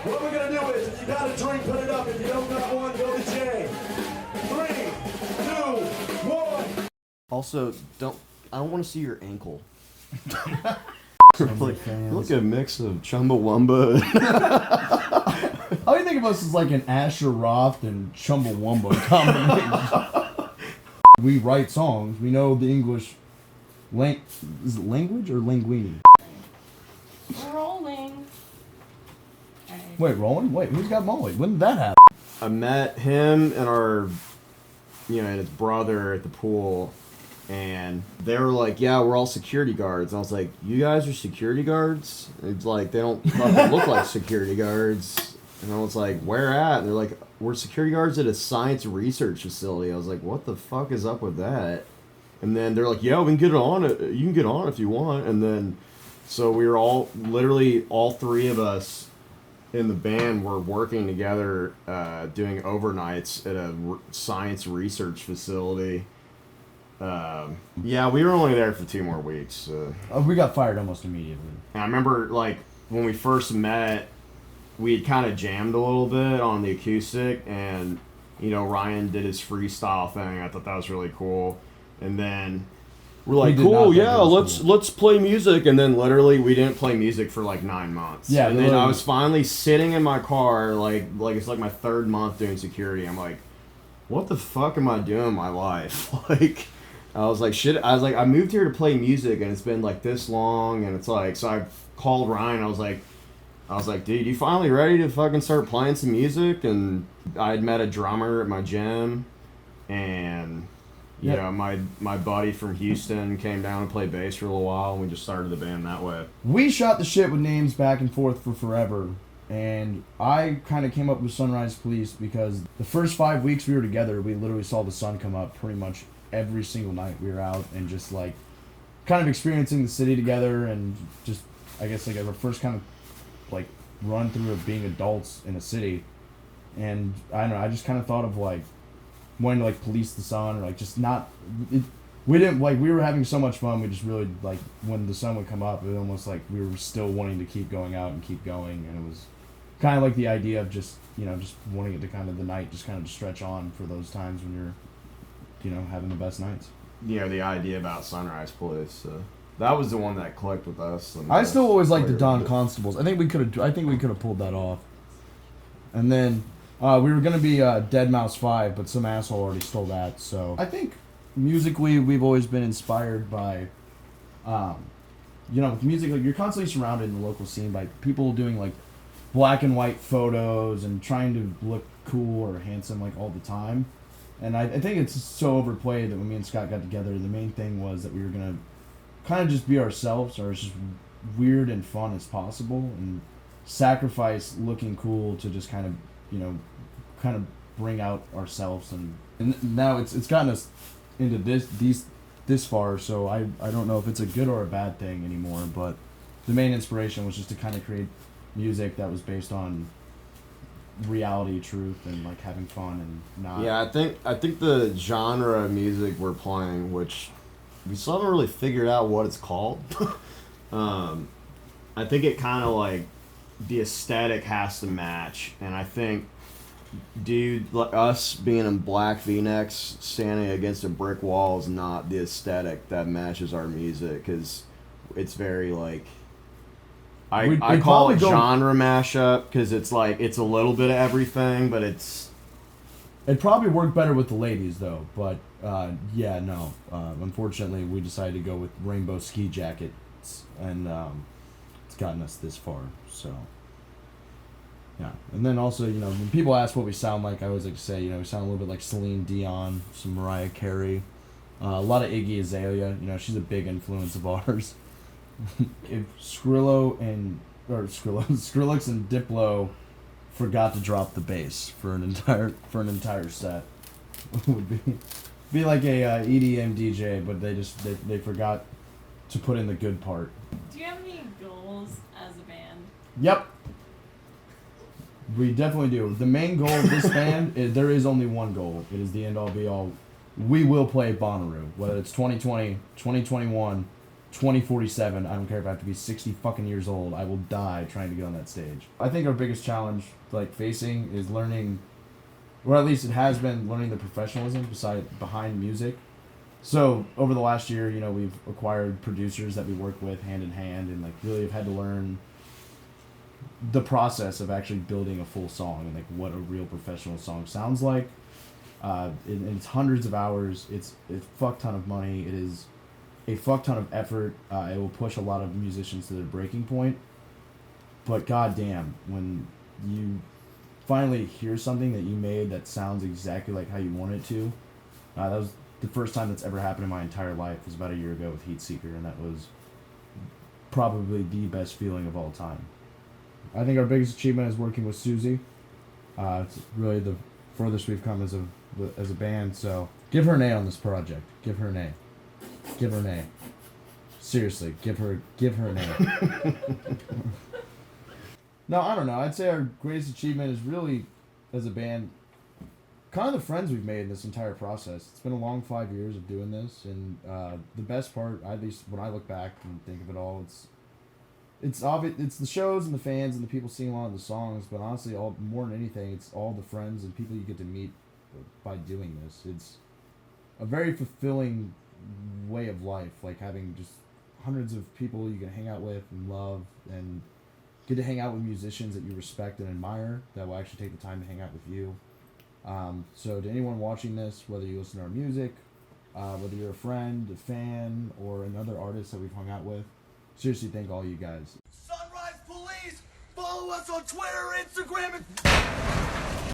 What we're gonna do is, if you got a drink, put it up. If you don't got one, go to jail. 3, 2, 1. Also, I don't want to see your ankle. Look Look at a mix of Chumbawamba. How do you think of us as like an Asher Roth and Chumbawamba combination? We write songs. We know the English. Is it language or linguini? Rolling. Right. Wait, rolling? Wait, who's got Molly? When did that happen? I met him and and his brother at the pool, and they were like, yeah, we're all security guards. And I was like, you guys are security guards? And it's like, they don't fucking look like security guards. And I was like, where at? And they're like, we're security guards at a science research facility. I was like, what the fuck is up with that? And then they're like, yeah, we can get on it. You can get on if you want. And then, so we were all three of us in the band were working together, doing overnights at a science research facility. Yeah, we were only there for 2 more weeks. We got fired almost immediately. And I remember, like, when we first met, we had kind of jammed a little bit on the acoustic, and, Ryan did his freestyle thing. I thought that was really cool. And then we're like, cool, yeah, let's play music. And then literally we didn't play music for like 9 months. Yeah, and then I was finally sitting in my car, like it's like my 3rd month doing security. I'm like, what the fuck am I doing in my life? Like, I was like, shit. I was like, I moved here to play music, and it's been like this long, and it's like, so I called Ryan. I was like, dude, you finally ready to fucking start playing some music? And I had met a drummer at my gym, and my buddy from Houston came down and played bass for a little while, and we just started the band that way. We shot the shit with names back and forth for forever, and I kind of came up with Sunrise Police because the first 5 weeks we were together, we literally saw the sun come up pretty much every single night we were out, and just like kind of experiencing the city together, and just, I guess, like our first kind of like run through of being adults in a city. And I don't know, I just kind of thought of like wanting to like police the sun, or like just not we didn't like, we were having so much fun, we just really like, when the sun would come up, it was almost like we were still wanting to keep going out and keep going. And it was kind of like the idea of just just wanting it to kind of, the night just kind of stretch on for those times when you're having the best nights. The idea about Sunrise Police, that was the one that clicked with us. I still always liked the Don Constables. I think we could have pulled that off. And then we were gonna be Dead Mouse 5, but some asshole already stole that. So I think musically we've always been inspired by, with music, like you're constantly surrounded in the local scene by people doing like black and white photos and trying to look cool or handsome like all the time. And I think it's so overplayed that when me and Scott got together, the main thing was that we were gonna kind of just be ourselves, or as just weird and fun as possible, and sacrifice looking cool to just kind of bring out ourselves. And now it's gotten us into this far, so I don't know if it's a good or a bad thing anymore, but the main inspiration was just to kind of create music that was based on reality, truth, and like having fun and not. Yeah, I think the genre of music we're playing, which we still haven't really figured out what it's called. I think it kind of like, the aesthetic has to match, and I think, dude, like us being in black V-necks standing against a brick wall is not the aesthetic that matches our music, because it's very like, I call it genre mashup, because it's like, it's a little bit of everything, but it'd probably work better with the ladies though. But unfortunately we decided to go with rainbow ski jackets, and it's gotten us this far. So yeah. And then also, when people ask what we sound like, I always like to say, we sound a little bit like Celine Dion, some Mariah Carey, a lot of Iggy Azalea. She's a big influence of ours. If Skrillex and Diplo forgot to drop the bass for an entire set, would be like a EDM DJ, but they forgot to put in the good part. Do you have any goals as a band? Yep. We definitely do. The main goal of this band is, there is only one goal. It is the end all be all. We will play Bonnaroo, whether it's 2020, 2021, 2047. I don't care if I have to be 60 fucking years old. I will die trying to get on that stage. I think our biggest challenge, like, facing is learning, or at least it has been learning the professionalism behind music. So over the last year, you know, we've acquired producers that we work with hand in hand, and like really have had to learn the process of actually building a full song and like what a real professional song sounds like. And it's hundreds of hours. It's a fuck ton of money. It is a fuck ton of effort. It will push a lot of musicians to their breaking point. But goddamn, when you finally hear something that you made that sounds exactly like how you want it to, that was the first time that's ever happened in my entire life. It was about a year ago with Heat Seeker, and that was probably the best feeling of all time. I think our biggest achievement is working with Suzy. It's really the furthest we've come as a band. So give her an A on this project. Give her an A. Give her an A. Seriously, give her an A. No, I don't know. I'd say our greatest achievement is really, as a band, kind of the friends we've made in this entire process. It's been a long 5 years of doing this, and the best part, at least when I look back and think of it all, it's obvious. It's the shows and the fans and the people singing along with the songs, but honestly, more than anything, it's all the friends and people you get to meet by doing this. It's a very fulfilling way of life, like having just hundreds of people you can hang out with and love, and get to hang out with musicians that you respect and admire that will actually take the time to hang out with you. So to anyone watching this, whether you listen to our music, whether you're a friend, a fan, or another artist that we've hung out with, seriously thank all you guys. Sunrise Police, follow us on Twitter, Instagram, and